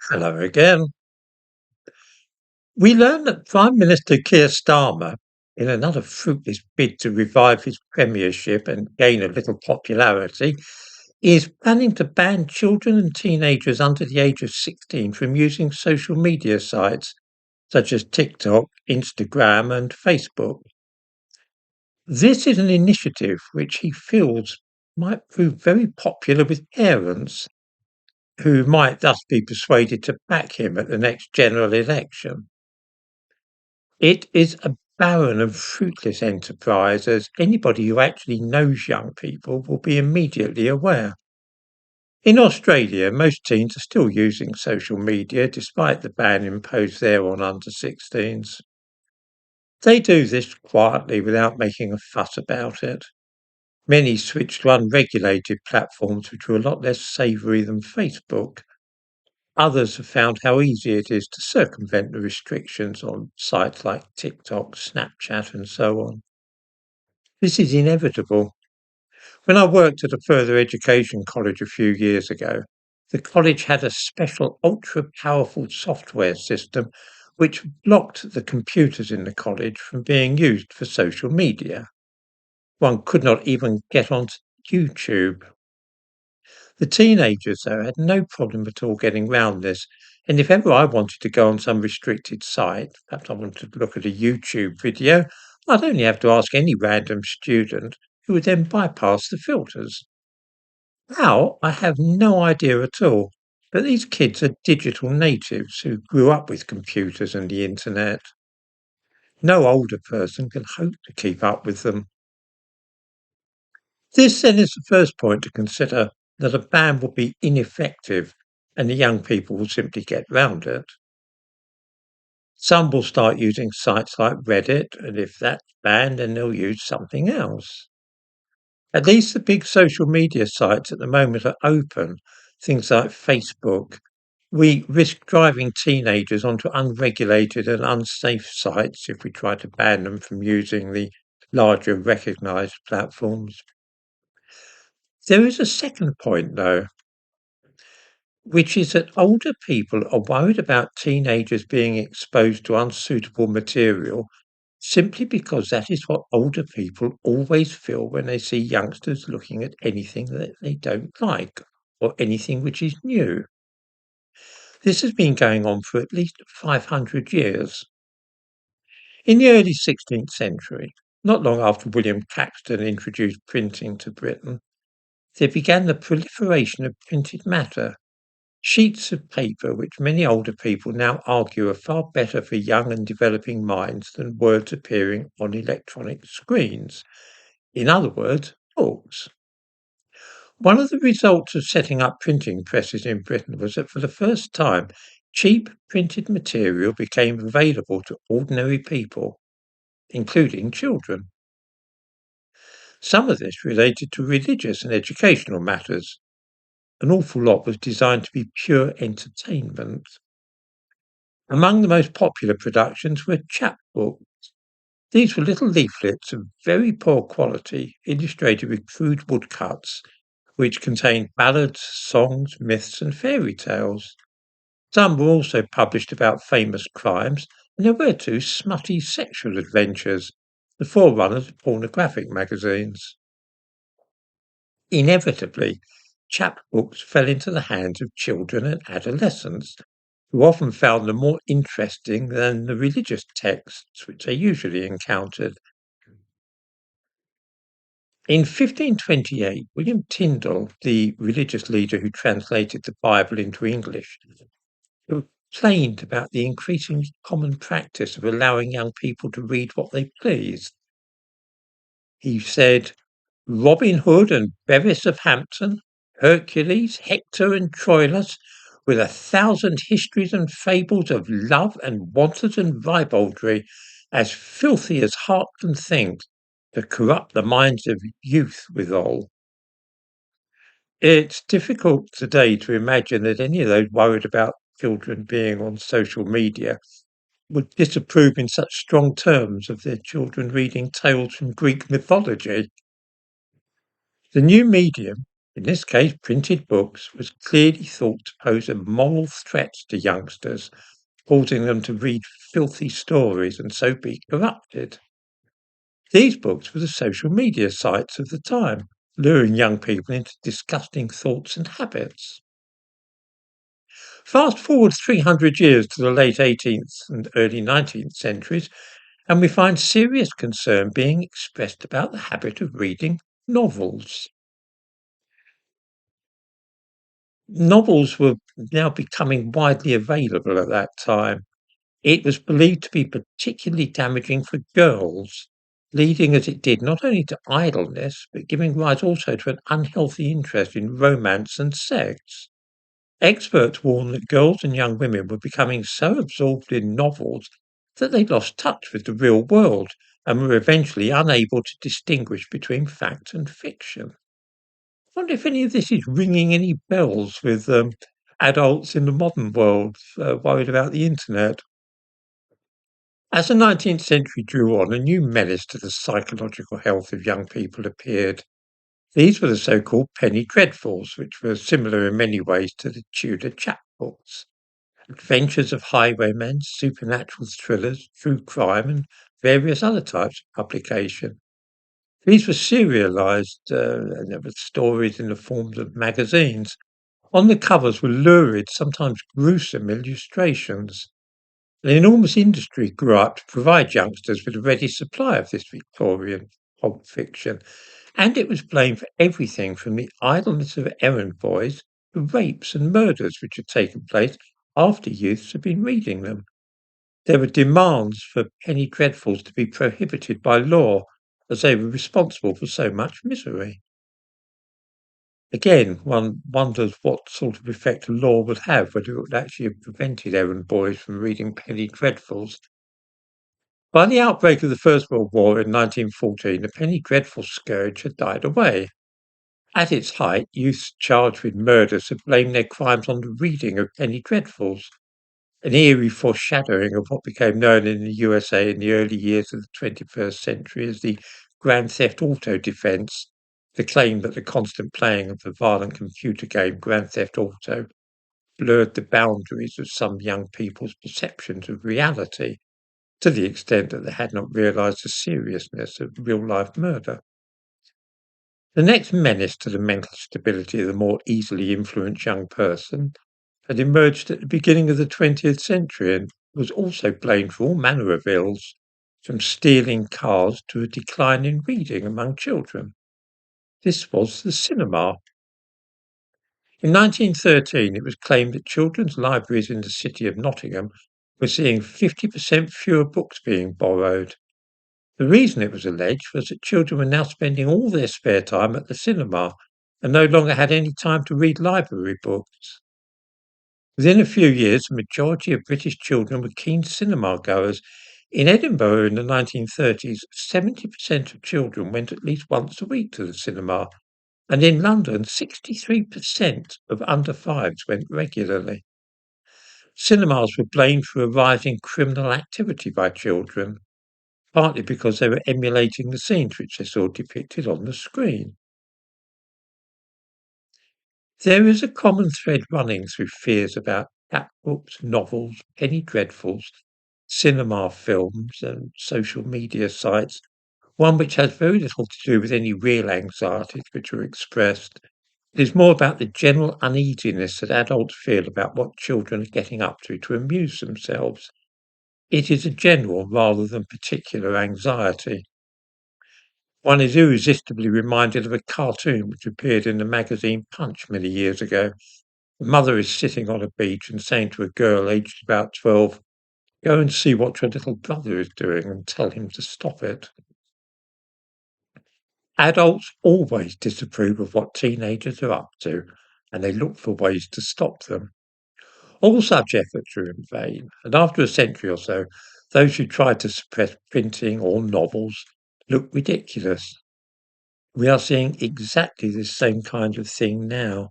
Hello again. We learn that Prime Minister Keir Starmer, in another fruitless bid to revive his premiership and gain a little popularity, is planning to ban children and teenagers under the age of 16 from using social media sites such as TikTok, Instagram, and Facebook. This is an initiative which he feels might prove very popular with parents who might thus be persuaded to back him at the next general election. It is a barren and fruitless enterprise, as anybody who actually knows young people will be immediately aware. In Australia, most teens are still using social media despite the ban imposed there on under 16s. They do this quietly without making a fuss about it. Many switch to unregulated platforms which are a lot less savoury than Facebook. Others have found how easy it is to circumvent the restrictions on sites like TikTok, Snapchat, and so on. This is inevitable. When I worked at a further education college a few years ago, the college had a special ultra powerful software system which blocked the computers in the college from being used for social media. One could not even get onto YouTube. The teenagers, though, had no problem at all getting round this, and if ever I wanted to go on some restricted site, perhaps I wanted to look at a YouTube video, I'd only have to ask any random student who would then bypass the filters. How? I have no idea at all. But these kids are digital natives who grew up with computers and the internet. No older person can hope to keep up with them. This then is the first point to consider, that a ban will be ineffective and the young people will simply get round it. Some will start using sites like Reddit, and if that's banned, then they'll use something else. At least the big social media sites at the moment are open, things like Facebook. We risk driving teenagers onto unregulated and unsafe sites if we try to ban them from using the larger recognised platforms. There is a second point, though, which is that older people are worried about teenagers being exposed to unsuitable material simply because that is what older people always feel when they see youngsters looking at anything that they don't like or anything which is new. This has been going on for at least 500 years. In the early 16th century, not long after William Caxton introduced printing to Britain, there began the proliferation of printed matter, sheets of paper which many older people now argue are far better for young and developing minds than words appearing on electronic screens. In other words, books. One of the results of setting up printing presses in Britain was that for the first time, cheap printed material became available to ordinary people, including children. Some of this related to religious and educational matters. An awful lot was designed to be pure entertainment. Among the most popular productions were chapbooks. These were little leaflets of very poor quality, illustrated with crude woodcuts, which contained ballads, songs, myths, and fairy tales. Some were also published about famous crimes, and there were too smutty sexual adventures, the forerunners of pornographic magazines. Inevitably, chapbooks fell into the hands of children and adolescents, who often found them more interesting than the religious texts which they usually encountered. In 1528, William Tyndale, the religious leader who translated the Bible into English, complained about the increasingly common practice of allowing young people to read what they pleased. He said, Robin Hood and Bevis of Hampton, Hercules, Hector and Troilus, with 1,000 histories and fables of love and wanton ribaldry, as filthy as heart can think, to corrupt the minds of youth withal. It's difficult today to imagine that any of those worried about children being on social media would disapprove in such strong terms of their children reading tales from Greek mythology. The new medium In this case, printed books was clearly thought to pose a moral threat to youngsters, causing them to read filthy stories and so be corrupted. These books were the social media sites of the time, luring young people into disgusting thoughts and habits. Fast forward 300 years to the late 18th and early 19th centuries, and we find serious concern being expressed about the habit of reading novels. Novels were now becoming widely available at that time. It was believed to be particularly damaging for girls, leading as it did not only to idleness, but giving rise also to an unhealthy interest in romance and sex. Experts warn that girls and young women were becoming so absorbed in novels that they lost touch with the real world and were eventually unable to distinguish between fact and fiction. I wonder if any of this is ringing any bells with adults in the modern world worried about the internet. As the 19th century drew on, a new menace to the psychological health of young people appeared. These were the so-called penny dreadfuls, which were similar in many ways to the Tudor chapbooks. Adventures of highwaymen, supernatural thrillers, true crime, and various other types of publication. These were serialized, and there were stories in the forms of magazines. On the covers were lurid, sometimes gruesome illustrations. An enormous industry grew up to provide youngsters with a ready supply of this Victorian pulp fiction, and it was blamed for everything from the idleness of errand boys to rapes and murders which had taken place after youths had been reading them. There were demands for penny dreadfuls to be prohibited by law, as they were responsible for so much misery. Again, one wonders what sort of effect a law would have, whether it would actually have prevented errand boys from reading penny dreadfuls. By the outbreak of the First World War in 1914, the penny dreadful scourge had died away. At its height, youths charged with murders had blamed their crimes on the reading of penny dreadfuls, an eerie foreshadowing of what became known in the USA in the early years of the 21st century as the Grand Theft Auto defense, the claim that the constant playing of the violent computer game Grand Theft Auto blurred the boundaries of some young people's perceptions of reality to the extent that they had not realized the seriousness of real-life murder. The next menace to the mental stability of the more easily influenced young person had emerged at the beginning of the 20th century and was also blamed for all manner of ills, from stealing cars to a decline in reading among children. This was the cinema. In 1913, it was claimed that children's libraries in the city of Nottingham were seeing 50% fewer books being borrowed. The reason, it was alleged, was that children were now spending all their spare time at the cinema and no longer had any time to read library books. Within a few years, the majority of British children were keen cinema goers. In Edinburgh in the 1930s, 70% of children went at least once a week to the cinema, and in London, 63% of under fives went regularly. Cinemas were blamed for a rise in criminal activity by children, partly because they were emulating the scenes which they saw depicted on the screen. There is a common thread running through fears about chapbooks, novels, penny dreadfuls, cinema films, and social media sites, one which has very little to do with any real anxieties which are expressed. It is more about the general uneasiness that adults feel about what children are getting up to amuse themselves. It is a general rather than particular anxiety. One is irresistibly reminded of a cartoon which appeared in the magazine Punch many years ago. The mother is sitting on a beach and saying to a girl aged about 12, "Go and see what your little brother is doing and tell him to stop it." Adults always disapprove of what teenagers are up to, and they look for ways to stop them. All such efforts are in vain, and after a century or so, those who tried to suppress printing or novels look ridiculous. We are seeing exactly the same kind of thing now.